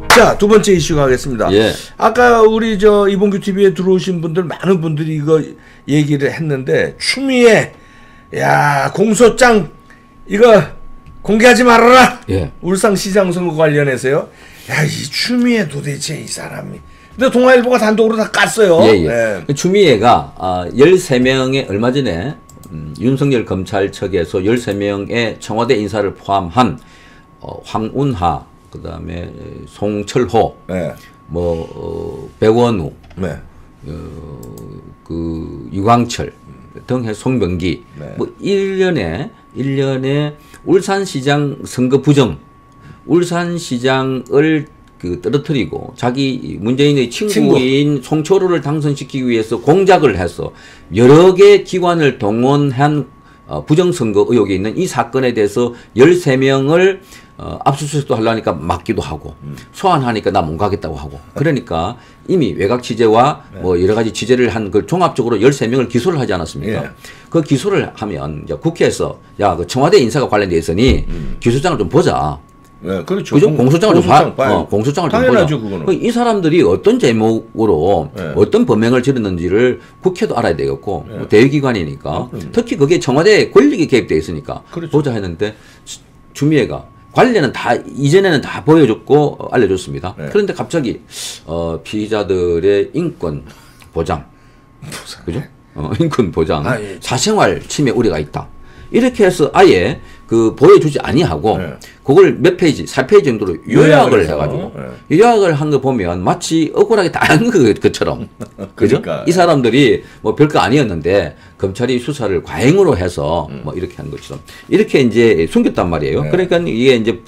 자, 두 번째 이슈 가겠습니다. 예. 아까 우리 저 이봉규 TV에 들어오신 분들 많은 분들이 이거 얘기를 했는데 추미애 야 공소장 이거 공개하지 말아라. 예. 울산시장 선거 관련해서요. 야, 이 추미애 도대체 이 사람이. 근데 동아일보가 단독으로 다 깠어요. 예. 추미애가 13명의 얼마 전에 윤석열 검찰청에서 13명의 청와대 인사를 포함한 황운하, 그 다음에 송철호, 백원우, 그 유광철 등 송병기, 뭐 1년에 울산시장 선거 부정, 울산시장을 떨어뜨리고 자기 문재인의 친구인 송철호를 당선시키기 위해서 공작을 해서 여러 개 기관을 동원한 부정선거 의혹이 있는 이 사건에 대해서 13명을 압수수색도 하려니까 막기도 하고 소환하니까 나 못 가겠다고 하고 그러니까 이미 외곽 취재와 뭐 여러 가지 취재를 한 그 종합적으로 13명을 기소를 하지 않았습니까? 그 기소를 하면 이제 국회에서 야, 그 청와대 인사가 관련돼 있으니 기소장을 좀 보자. 네, 그렇죠. 그죠? 공소장을 좀 봐. 공소장을 좀 당연하죠, 보자. 그거는. 이 사람들이 어떤 제목으로 어떤 범행을 저질렀는지를 국회도 알아야 되겠고 뭐 대외기관이니까 특히 그게 청와대에 권력이 개입되어 있으니까 보자 했는데 추미애가 관련은 다 이전에는 다 보여줬고 알려줬습니다. 그런데 갑자기 피의자들의 인권 보장, 그죠? 인권 보장, 사생활 침해 우려가 있다. 이렇게 해서 아예 그 보여주지 아니하고 그걸 몇 페이지, 4페이지 정도로 요약을 해가지고 요약을 한 거 보면 마치 억울하게 다 한 것처럼 그죠? 이 사람들이 뭐 별거 아니었는데 검찰이 수사를 과잉으로 해서 뭐 이렇게 한 것처럼 이렇게 이제 숨겼단 말이에요. 그러니까 이게 이제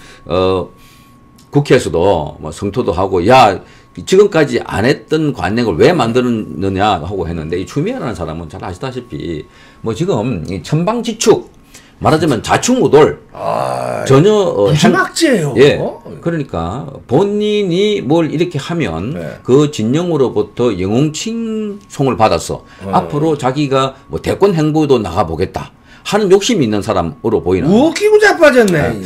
국회에서도 뭐 성토도 하고 야 지금까지 안 했던 관행을 왜 만들었느냐 하고 했는데 이 추미애라는 사람은 잘 아시다시피 뭐 지금 이 천방지축 말하자면 자충우돌 전혀 무지막지예요. 예. 그러니까 본인이 뭘 이렇게 하면 그 진영으로부터 영웅칭송을 받아서 앞으로 자기가 뭐 대권 행보도 나가보겠다 하는 욕심이 있는 사람으로 보이는. 웃기고 자빠졌네.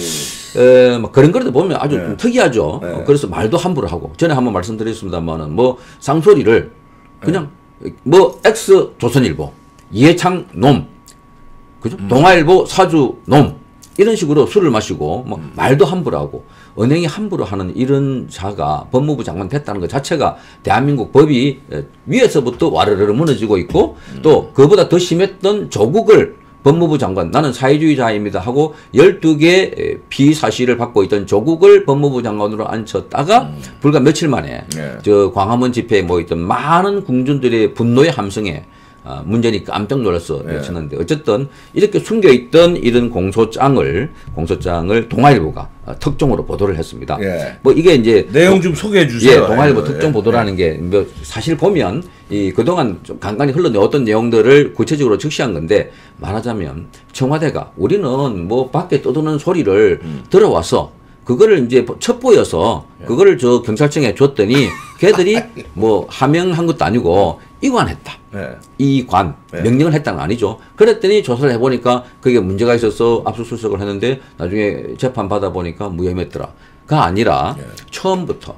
뭐 그런 거를 보면 아주 좀 특이하죠. 그래서 말도 함부로 하고 전에 한번 말씀드렸습니다만은 뭐 쌍소리를 그냥 뭐 X 조선일보 이해창 놈, 그죠? 동아일보 사주 놈 이런 식으로 술을 마시고 뭐 말도 함부로 하고 은행이 함부로 하는 이런 자가 법무부 장관 됐다는 것 자체가 대한민국 법이 위에서부터 와르르 무너지고 있고 또 그보다 더 심했던 조국을 법무부 장관 나는 사회주의자입니다 하고 12개 피사실을 받고 있던 조국을 법무부 장관으로 앉혔다가 불과 며칠 만에 저 광화문 집회에 모였던 많은 궁중들의 분노의 함성에 문재인이 깜짝 놀라서 외쳤는데 어쨌든 이렇게 숨겨있던 이런 공소장을 동아일보가 특종으로 보도를 했습니다. 뭐 이게 이제 내용 좀 소개해 주세요. 동아일보 특종 보도라는 게 뭐 사실 보면 이 그동안 좀 간간히 흘러내었던 내용들을 구체적으로 적시한 건데 말하자면 청와대가 우리는 뭐 밖에 떠도는 소리를 들어와서 그거를 이제 첩보여서 그거를 저 경찰청에 줬더니 걔들이 뭐 하명한 것도 아니고 이관했다. 이관 명령을 했다는 건 아니죠. 그랬더니 조사를 해보니까 그게 문제가 있어서 압수수색을 했는데 나중에 재판 받아보니까 무혐의했더라.가 아니라 처음부터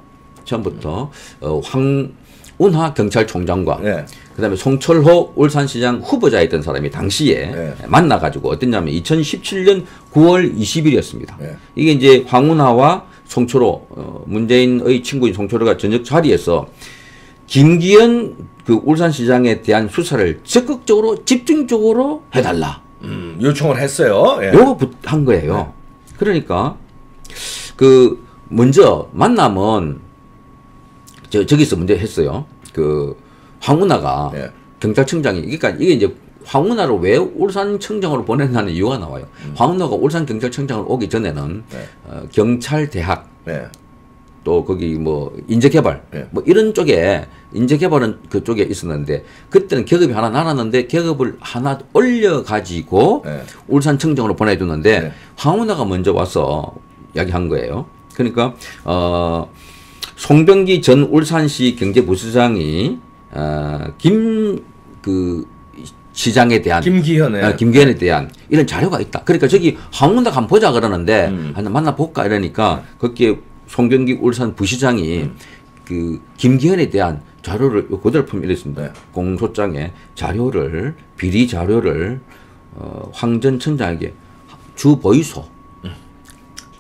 황운하 경찰총장과 그다음에 송철호 울산시장 후보자였던 사람이 당시에 만나가지고 어땠냐면 2017년 9월 20일이었습니다. 이게 이제 황운하와 송철호 문재인의 친구인 송철호가 저녁 자리에서 김기현 그 울산시장에 대한 수사를 적극적으로 집중적으로 해달라. 요청을 했어요. 요거 한 거예요. 그러니까 그 먼저 만남은 저기서 먼저 했어요. 그 황운하가 경찰청장이 그러니까 이게 이제 황운하를 왜 울산청장으로 보냈냐는 이유가 나와요. 황운하가 울산경찰청장을 오기 전에는 경찰대학 또 거기 뭐 인재개발 뭐 이런 쪽에 인재개발은 그쪽에 있었는데 그때는 계급이 하나 나눴는데 계급을 하나 올려가지고 울산청장으로 보내줬는데 황운하가 먼저 와서 이야기한 거예요. 그러니까 송병기 전 울산시 경제부시장이 시장에 대한 김기현에 대한 이런 자료가 있다. 그러니까 저기 황운덕 한번 보자 그러는데 한번 만나볼까 이러니까 거기에 송경기 울산 부시장이 그 김기현에 대한 자료를 그대로 보면 이랬습니다. 공소장에 자료를 비리 자료를 황 전 청장에게 주보이소.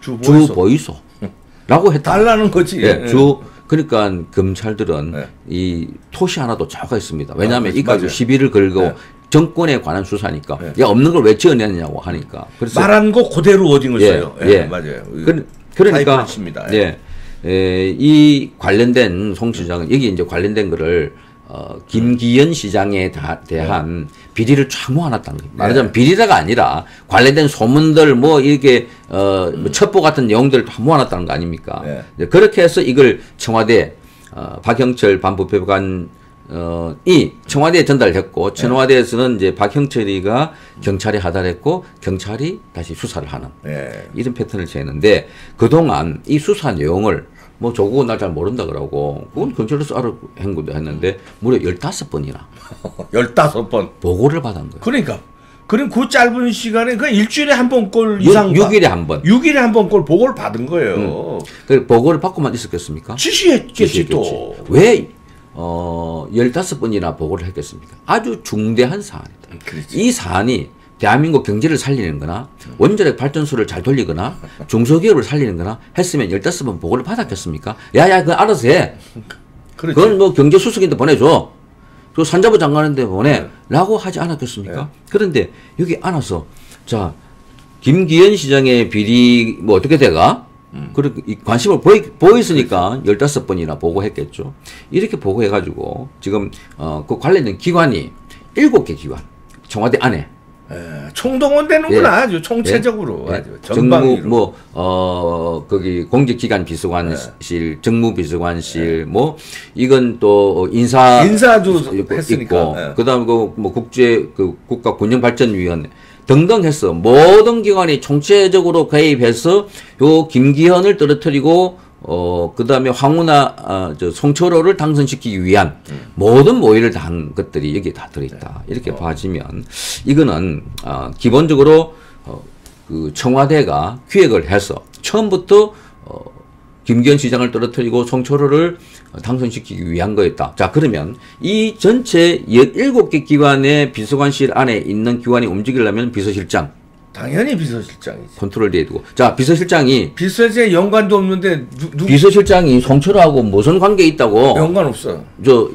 주보이소라고 했다. 달라는 거지. 예, 그러니까 검찰들은 이 토시 하나도 자가 있습니다. 왜냐하면 이까지 시비를 걸고 정권에 관한 수사니까 야 없는 걸 왜 지어내냐고 하니까. 그래서 말한 거 그대로 워딩을 써요. 맞아요. 그러니까 이 관련된 송 시장은 여기 이제 관련된 거를 김기현 시장에 대한 비리를 쫙 모아놨다는 거예요. 말하자면 비리라가 아니라 관련된 소문들 뭐 이렇게 뭐 첩보 같은 내용들을 다 모아놨다는 거 아닙니까? 그렇게 해서 이걸 청와대 박형철 반부패관이 청와대에 전달했고 청와대에서는 이제 박형철이가 경찰에 하달했고 경찰이 다시 수사를 하는 이런 패턴을 취했는데 그동안 이 수사 내용을 뭐 조국은 날 잘 모른다 그러고 그건 경찰에서 알아한 것도 했는데 무려 15번이나 15번 보고를 받은 거예요. 그러니까 그럼 그 짧은 시간에 그 일주일에 한 번 꼴 이상 6일에 한 번 6일에 한 번 꼴 보고를 받은 거예요. 그 보고를 받고만 있었겠습니까? 지시했겠지 또. 왜 15번이나 보고를 했겠습니까? 아주 중대한 사안이다. 이 사안이 대한민국 경제를 살리는 거나 원자력 발전소를 잘 돌리거나 중소기업을 살리는 거나 했으면 15번 보고를 받았겠습니까? 야야 그거 알아서 해. 그건 뭐 경제수석인데 보내줘. 그 산자부 장관인데 보내. 라고 하지 않았겠습니까? 그런데 여기 안아서 자 김기현 시장의 비리 뭐 어떻게 돼가? 그렇게 관심을 보였으니까 15번이나 보고했겠죠. 이렇게 보고해가지고 지금 그 관련된 기관이 7개 기관 청와대 안에 총동원 되는구나. 아주 총체적으로 아주 전방위로. 정무 거기 공직기관 비서관실 정무비서관실 뭐 이건 또 인사도 했으니까 그다음 뭐 국가군영발전위원회 등등 해서 모든 기관이 총체적으로 개입해서 요 김기현을 떨어뜨리고 그다음에 황운하 송철호를 당선시키기 위한 모든 모의를 한 것들이 여기에 다 들어있다. 이렇게 봐지면 이거는 기본적으로 그 청와대가 기획을 해서 처음부터 김기현 시장을 떨어뜨리고 송철호를 당선시키기 위한 거였다. 자, 그러면 이 전체 17개 기관의 비서관실 안에 있는 기관이 움직이려면 비서실장. 당연히 비서실장이지. 컨트롤돼야 되고. 자, 비서실장이. 비서실장에 연관도 없는데 비서실장이 송철호하고 무슨 관계 있다고. 연관 없어.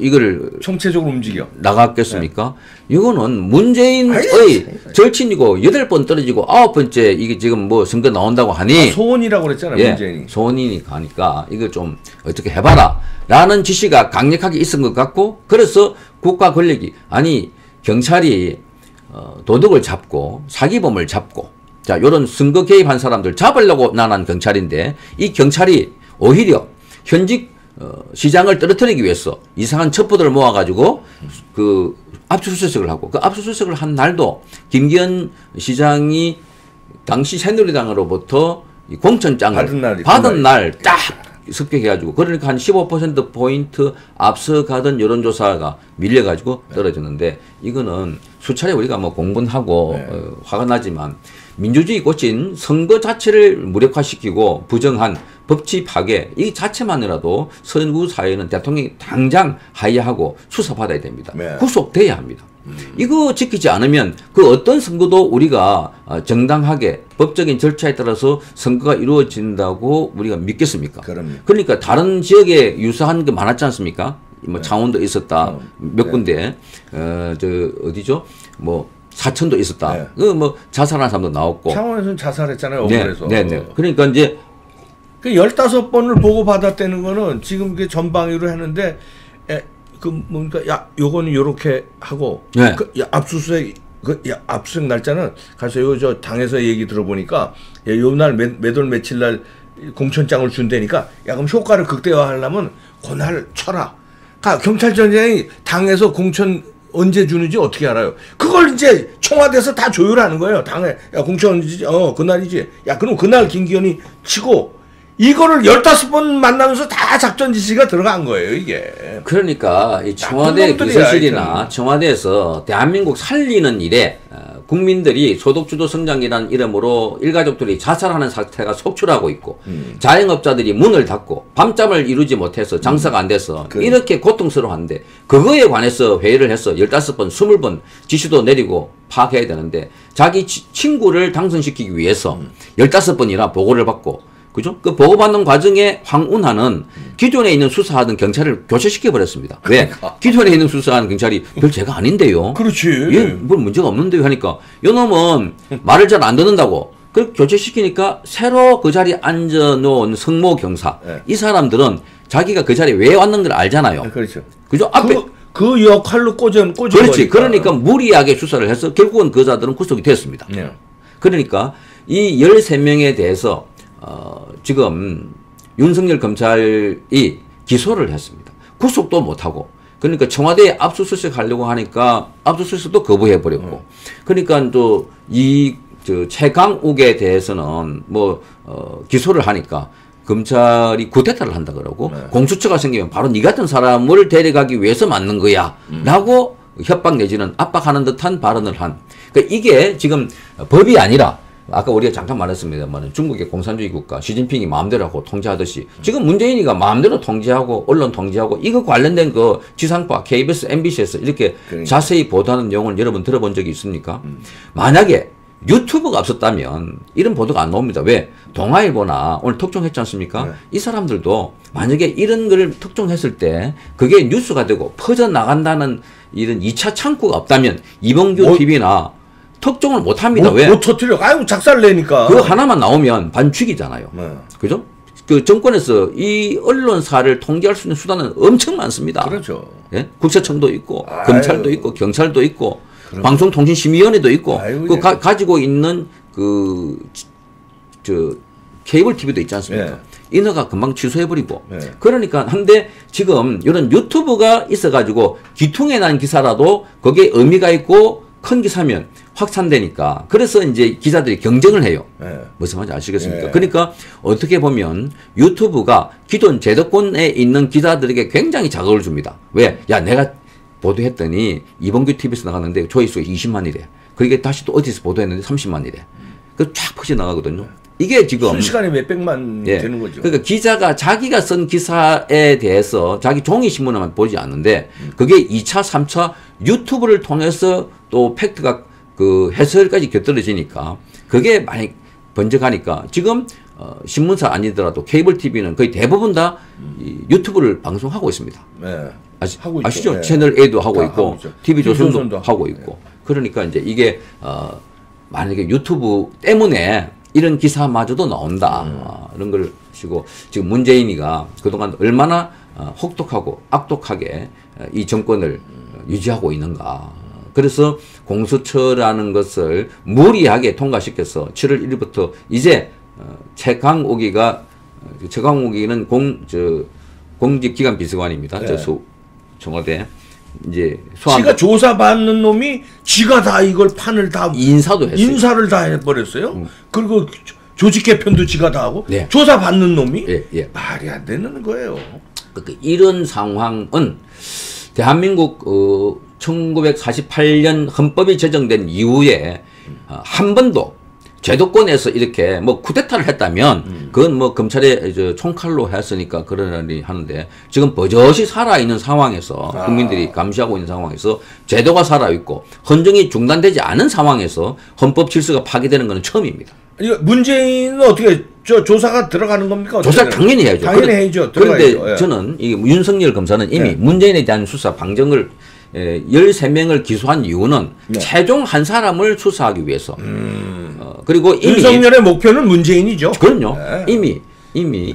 이걸. 총체적으로 움직여. 나갔겠습니까? 이거는 문재인의 절친이고 8번 떨어지고 9번째 이게 지금 뭐 선거 나온다고 하니. 소원이라고 그랬잖아요, 문재인이. 소원이니 가니까 이거 좀 어떻게 해봐라. 라는 지시가 강력하게 있은 것 같고 그래서 국가 권력이 아니 경찰이 도둑을 잡고 사기범을 잡고 자 요런 선거 개입한 사람들 잡으려고 나난 경찰인데 이 경찰이 오히려 현직 시장을 떨어뜨리기 위해서 이상한 첩보들을 모아가지고 그 압수수색을 하고 그 압수수색을 한 날도 김기현 시장이 당시 새누리당으로부터 이 공천장을 받은 날 딱 습격해가지고 그러니까 한 15%포인트 앞서가던 여론조사가 밀려가지고 떨어졌는데 이거는 수차례 우리가 뭐 공분하고 화가 나지만 민주주의 꽂힌 선거 자체를 무력화시키고 부정한 법치 파괴 이 자체만이라도 선구 사회는 대통령이 당장 하야하고 수사받아야 됩니다. 구속돼야 합니다. 이거 지키지 않으면 그 어떤 선거도 우리가 정당하게 법적인 절차에 따라서 선거가 이루어진다고 우리가 믿겠습니까? 그러니까 다른 지역에 유사한 게 많았지 않습니까? 뭐 창원도 있었다. 몇 군데 어디죠? 뭐 사천도 있었다. 그 뭐 자살한 사람도 나왔고. 창원에서는 자살했잖아요. 억울해서. 그러니까 이제 그 15번을 보고받았다는 거는 지금 그 전방위로 했는데 그 뭡니까? 야, 요거는 요렇게 하고 압수수색 압수수색 날짜는 가서 요 저 당에서 얘기 들어보니까 요 날 몇 월 며칠 날 공천장을 준다니까 야 그럼 효과를 극대화하려면 그날 쳐라. 경찰청장이 당에서 공천 언제 주는지 어떻게 알아요? 그걸 이제 청와대에서 다 조율하는 거예요. 당에 야 공천 언제지? 그날이지. 야 그럼 그날 김기현이 치고 이거를 15번 만나면서 다 작전 지시가 들어간 거예요, 이게. 그러니까 이 청와대 비서실이나 청와대에서 대한민국 살리는 일에 국민들이 소득주도 성장이라는 이름으로 일가족들이 자살하는 사태가 속출하고 있고 자영업자들이 문을 닫고 밤잠을 이루지 못해서 장사가 안 돼서 이렇게 고통스러워하는데 그거에 관해서 회의를 해서 15번, 20번 지시도 내리고 파악해야 되는데 자기 친구를 당선시키기 위해서 15번이나 보고를 받고 그죠? 그 보고받는 과정에 황운하는 기존에 있는 수사하던 경찰을 교체시켜 버렸습니다. 왜? 기존에 있는 수사하는 경찰이 별 죄가 아닌데요. 그렇지. 예, 뭘 문제가 없는데요 하니까 요 놈은 말을 잘 안 듣는다고. 그 교체시키니까 새로 그 자리에 앉아놓은 성모 경사. 네. 이 사람들은 자기가 그 자리에 왜 왔는 걸 알잖아요. 네, 그렇죠. 그죠? 앞에 그 역할로 꽂은 그렇지. 거니까. 그러니까 무리하게 수사를 해서 결국은 그 자들은 구속이 됐습니다. 네. 그러니까 이 13명에 대해서 지금 윤석열 검찰이 기소를 했습니다. 구속도 못하고. 그러니까 청와대에 압수수색 하려고 하니까 압수수색도 거부해버렸고. 그러니까 또 최강욱에 대해서는 기소를 하니까 검찰이 구태타를 한다 그러고 네. 공수처가 생기면 바로 니 같은 사람을 데려가기 위해서 맞는 거야. 라고 협박 내지는 압박하는 듯한 발언을 한. 그러니까 이게 지금 법이 아니라 아까 우리가 잠깐 말했습니다만 중국의 공산주의 국가 시진핑이 마음대로 하고 통제하듯이 지금 문재인이가 마음대로 통제하고 언론 통제하고 이거 관련된 그 지상파 KBS, MBC에서 이렇게 자세히 보도하는 내용을 여러분 들어본 적이 있습니까? 만약에 유튜브가 없었다면 이런 보도가 안 나옵니다. 왜? 동아일보나 오늘 특종했지 않습니까? 네. 이 사람들도 만약에 이런 걸 특종했을 때 그게 뉴스가 되고 퍼져나간다는 이런 2차 창구가 없다면 이봉규 TV나 특종을 못 합니다. 왜? 못 터뜨려. 아이고, 작살 내니까. 그거 하나만 나오면 반칙이잖아요. 네. 그죠? 그 정권에서 이 언론사를 통제할 수 있는 수단은 엄청 많습니다. 그렇죠. 예? 국세청도 있고, 검찰도 있고, 경찰도 있고, 방송통신심의위원회도 있고, 그 가지고 있는 케이블 TV도 있지 않습니까? 네. 인허가 금방 취소해버리고. 네. 그러니까, 한데 지금 이런 유튜브가 있어가지고 기퉁에 난 기사라도 거기에 의미가 있고 큰 기사면 확산되니까 그래서 이제 기자들이 경쟁을 해요. 네. 무슨 말인지 아시겠습니까? 네. 그러니까 어떻게 보면 유튜브가 기존 제도권에 있는 기자들에게 굉장히 자극을 줍니다. 왜? 야, 내가 보도했더니 이봉규 TV에서 나갔는데 조회수가 20만이래. 그게 다시 또 어디서 보도했는데 30만이래. 그 쫙 퍼져나가거든요. 이게 지금 순식간에 몇백만 되는 거죠. 그러니까 기자가 자기가 쓴 기사에 대해서 자기 종이 신문만 보지 않는데 그게 2차, 3차 유튜브를 통해서 또 팩트가 그 해설까지 곁들여지니까 그게 많이 번져가니까 지금 신문사 아니더라도 케이블 TV는 거의 대부분 다 유튜브를 방송하고 있습니다. 네. 아시죠? 네. 채널 A도 하고 있고 TV조선도 하고 있고. 네. 그러니까 이제 이게 만약에 유튜브 때문에 이런 기사마저도 나온다. 이런 걸 시고 지금 문재인이가 그동안 얼마나 혹독하고 악독하게 이 정권을 유지하고 있는가. 그래서 공수처라는 것을 무리하게 통과시켜서 7월 1일부터 이제 최강욱이는 공직기관 비서관입니다. 네. 청와대. 이제 지가 조사받는 놈이 지가 다 이걸 판을 다 인사도 했어요. 인사를 다 해버렸어요. 그리고 조직 개편도 지가 다 하고 네. 조사받는 놈이 말이 안 되는 거예요. 그러니까 이런 상황은 대한민국 1948년 헌법이 제정된 이후에 한 번도 제도권에서 이렇게 쿠데타를 했다면 그건 검찰의 총칼로 했으니까 그러니 하는데 지금 버젓이 살아있는 상황에서 국민들이 감시하고 있는 상황에서 제도가 살아있고 헌정이 중단되지 않은 상황에서 헌법 질서가 파괴되는 것은 처음입니다. 문재인은 어떻게 조사가 들어가는 겁니까? 조사 당연히 해야죠. 당연히 해야죠. 그런데 저는 이 윤석열 검사는 이미 문재인에 대한 수사 방정을 13명을 기소한 이유는 최종 한 사람을 수사하기 위해서. 그리고 이미 윤석열의 목표는 문재인이죠. 그럼요. 이미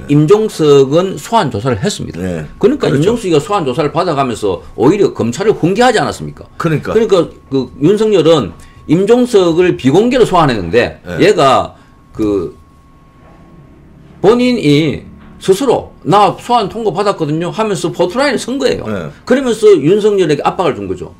임종석은 소환 조사를 했습니다. 그러니까 그렇죠. 임종석이가 소환 조사를 받아가면서 오히려 검찰을 훈계하지 않았습니까? 그러니까 그 윤석열은 임종석을 비공개로 소환했는데 얘가 본인이 스스로 나 소환 통고 받았거든요 하면서 포트라인을 쓴 거예요. 그러면서 윤석열에게 압박을 준 거죠.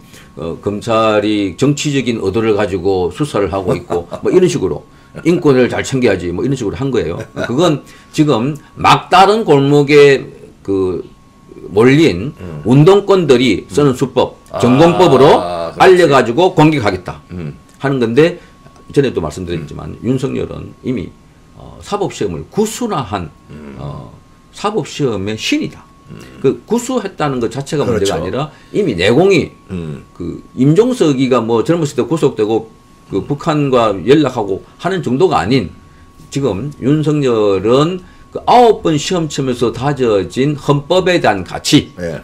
검찰이 정치적인 의도를 가지고 수사를 하고 있고 이런 식으로. 인권을 잘 챙겨야지 뭐 이런 식으로 한 거예요. 그건 지금 막다른 골목에 그 몰린 운동권들이 쓰는 수법, 전공법으로 알려가지고 공격하겠다 하는 건데, 전에도 말씀드렸지만 윤석열은 이미 사법시험을 구순화한 사법시험의 신이다. 그 구수했다는 것 자체가 그렇죠. 문제가 아니라 이미 내공이 그 임종석이가 뭐 젊었을 때 구속되고 그 북한과 연락하고 하는 정도가 아닌, 지금 윤석열은 그 9번 시험 치면서 다져진 헌법에 대한 가치, 네.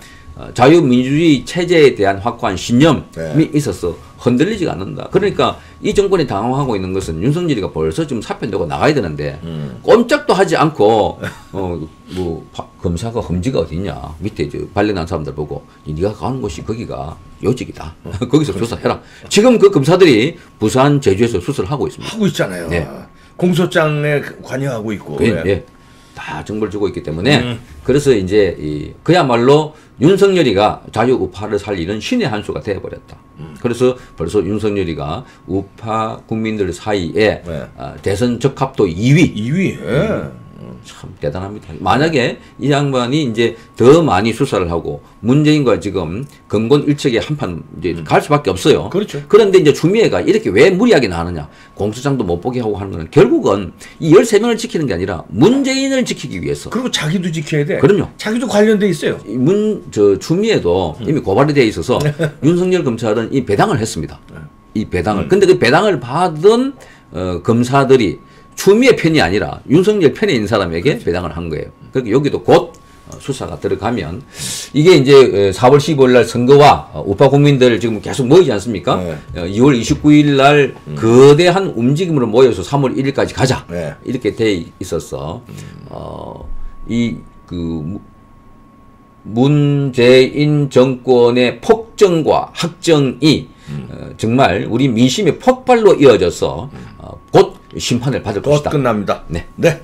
자유민주주의 체제에 대한 확고한 신념이 네. 있어서 흔들리지가 않는다. 그러니까 이 정권이 당황하고 있는 것은 윤석열이가 벌써 지금 사표내고 나가야 되는데 꼼짝도 하지 않고 뭐 검사가 험지가 어디 있냐, 밑에 이제 발령난 사람들 보고 네가 가는 곳이 거기가 요직이다. 거기서 조사해라. 지금 그 검사들이 부산, 제주에서 수사를 하고 있습니다. 하고 있잖아요. 네. 공소장에 관여하고 있고. 예, 예. 다 정보를 주고 있기 때문에 그래서 이제 그야말로 윤석열이가 자유우파를 살리는 신의 한 수가 되어버렸다. 그래서 벌써 윤석열이가 우파 국민들 사이에 네. 대선 적합도 2위. 2위. 참 대단합니다. 만약에 이 양반이 이제 더 많이 수사를 하고 문재인과 지금 금권 일척에 한판 이제 갈 수밖에 없어요. 그렇죠. 그런데 이제 추미애가 이렇게 왜 무리하게 나가느냐, 공소장도 못 보게 하고 하는 거는 결국은 이 13명을 지키는 게 아니라 문재인을 지키기 위해서. 그리고 자기도 지켜야 돼. 그럼요. 자기도 관련돼 있어요. 추미애도 이미 고발이 돼 있어서 윤석열 검찰은 이 배당을 했습니다. 이 배당을. 근데 그 배당을 받은 검사들이 추미애 편이 아니라 윤석열 편에 있는 사람에게 배당을 한 거예요. 그러니까 여기도 곧 수사가 들어가면, 이게 이제 4월 15일 날 선거와 우파 국민들 지금 계속 모이지 않습니까? 네. 2월 29일 날 거대한 움직임으로 모여서 3월 1일까지 가자. 네. 이렇게 돼 있었어. 문재인 정권의 폭정과 학정이 정말 우리 민심의 폭발로 이어져서 곧 심판을 받을 곧 것이다. 끝납니다. 네. 네.